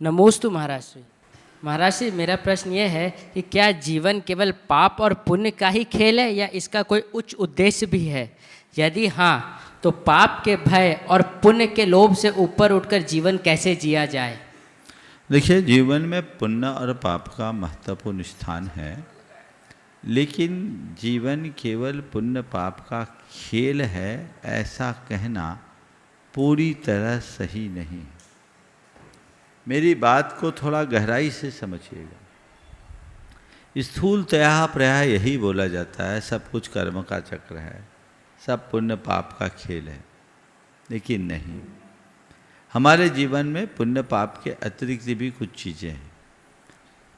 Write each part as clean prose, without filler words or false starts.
नमोस्तु महाराज श्री। महाराज श्री, मेरा प्रश्न ये है कि क्या जीवन केवल पाप और पुण्य का ही खेल है या इसका कोई उच्च उद्देश्य भी है? यदि हाँ, तो पाप के भय और पुण्य के लोभ से ऊपर उठकर जीवन कैसे जिया जाए? देखिए, जीवन में पुण्य और पाप का महत्वपूर्ण स्थान है, लेकिन जीवन केवल पुण्य पाप का खेल है ऐसा कहना पूरी तरह सही नहीं। मेरी बात को थोड़ा गहराई से समझिएगा। स्थूलतया प्रायः यही बोला जाता है सब कुछ कर्म का चक्र है, सब पुण्य पाप का खेल है, लेकिन नहीं। हमारे जीवन में पुण्य पाप के अतिरिक्त भी कुछ चीज़ें हैं।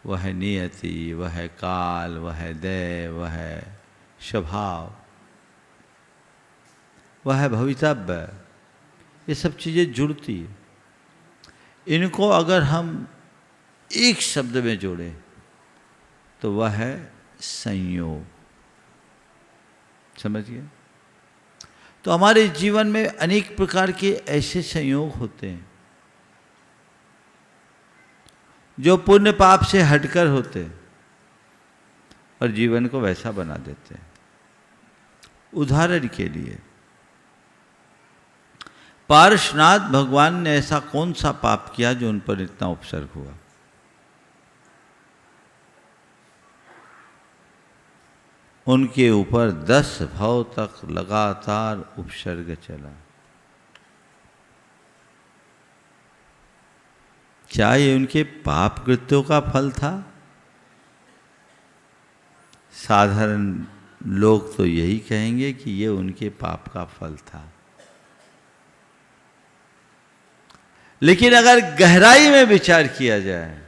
वह है नियति, वह है काल, वह है दैव, वह है स्वभाव, वह है भवितव्य। ये सब चीज़ें जुड़ती है। इनको अगर हम एक शब्द में जोड़ें तो वह है संयोग। समझिए, तो हमारे जीवन में अनेक प्रकार के ऐसे संयोग होते हैं जो पुण्य पाप से हटकर होते हैं और जीवन को वैसा बना देते हैं। उदाहरण के लिए, पार्श्वनाथ भगवान ने ऐसा कौन सा पाप किया जो उन पर इतना उपसर्ग हुआ? उनके ऊपर 10 भव तक लगातार उपसर्ग चला। क्या ये उनके पाप कृत्यों का फल था? साधारण लोग तो यही कहेंगे कि ये उनके पाप का फल था, लेकिन अगर गहराई में विचार किया जाए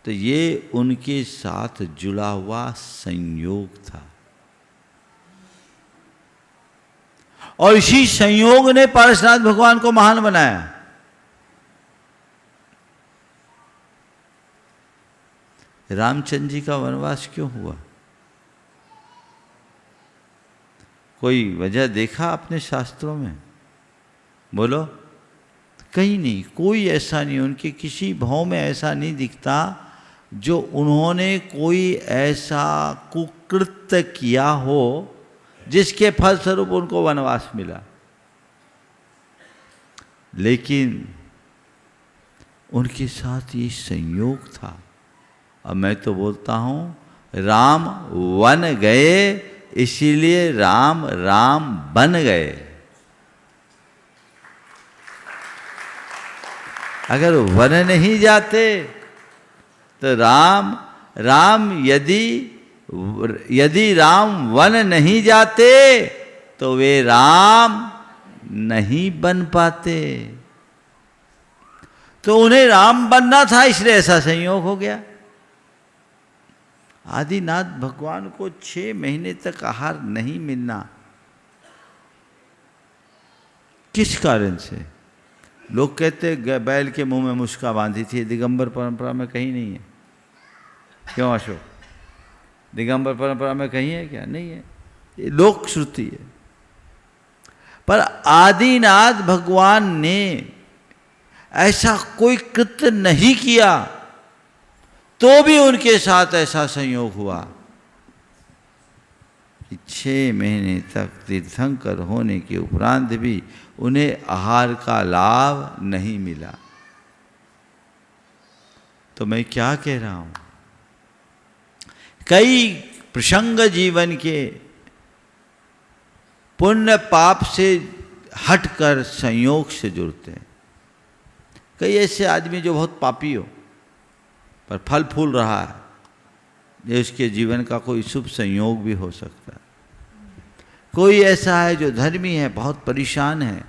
तो ये उनके साथ जुड़ा हुआ संयोग था, और इसी संयोग ने पार्श्वनाथ भगवान को महान बनाया। रामचंद्र जी का वनवास क्यों हुआ? कोई वजह देखा अपने शास्त्रों में? बोलो। कहीं नहीं, कोई ऐसा नहीं, उनके किसी भाव में ऐसा नहीं दिखता जो उन्होंने कोई ऐसा कुकृत्य किया हो जिसके फलस्वरूप उनको वनवास मिला। लेकिन उनके साथ ये संयोग था। अब मैं तो बोलता हूं, राम वन गए इसीलिए राम राम बन गए। अगर वन नहीं जाते तो राम यदि राम वन नहीं जाते तो वे राम नहीं बन पाते। तो उन्हें राम बनना था, इसलिए ऐसा संयोग हो गया। आदिनाथ भगवान को 6 महीने तक आहार नहीं मिलना, किस कारण से? लोग कहते बैल के मुंह में मुस्का बांधी थी। दिगंबर परंपरा में कहीं नहीं है। क्यों अशोक? दिगंबर परंपरा में कहीं है क्या? नहीं है, ये लोक श्रुति है। पर आदिनाथ भगवान ने ऐसा कोई कृत्य नहीं किया तो भी उनके साथ ऐसा संयोग हुआ कि 6 महीने तक तीर्थंकर होने के उपरांत भी उन्हें आहार का लाभ नहीं मिला। तो मैं क्या कह रहा हूं, कई प्रसंग जीवन के पुण्य पाप से हटकर संयोग से जुड़ते हैं। कई ऐसे आदमी जो बहुत पापी हो पर फल फूल रहा है, ये उसके जीवन का कोई शुभ संयोग भी हो सकता है। कोई ऐसा है जो धर्मी है, बहुत परेशान है,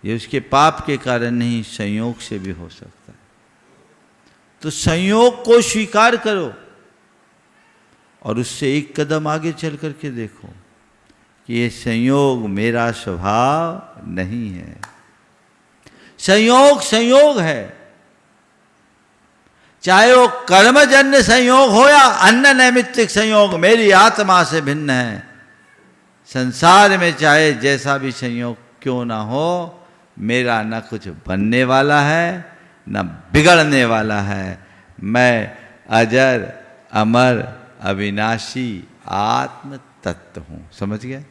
ये उसके पाप के कारण नहीं, संयोग से भी हो सकता है। तो संयोग को स्वीकार करो और उससे एक कदम आगे चल करके देखो कि ये संयोग मेरा स्वभाव नहीं है। संयोग संयोग है, चाहे वो कर्मजन्य संयोग हो या अन्य नैमित्तिक संयोग, मेरी आत्मा से भिन्न है। संसार में चाहे जैसा भी संयोग क्यों ना हो, मेरा न कुछ बनने वाला है न बिगड़ने वाला है, मैं अजर अमर अविनाशी आत्म तत्व हूँ। समझ गए?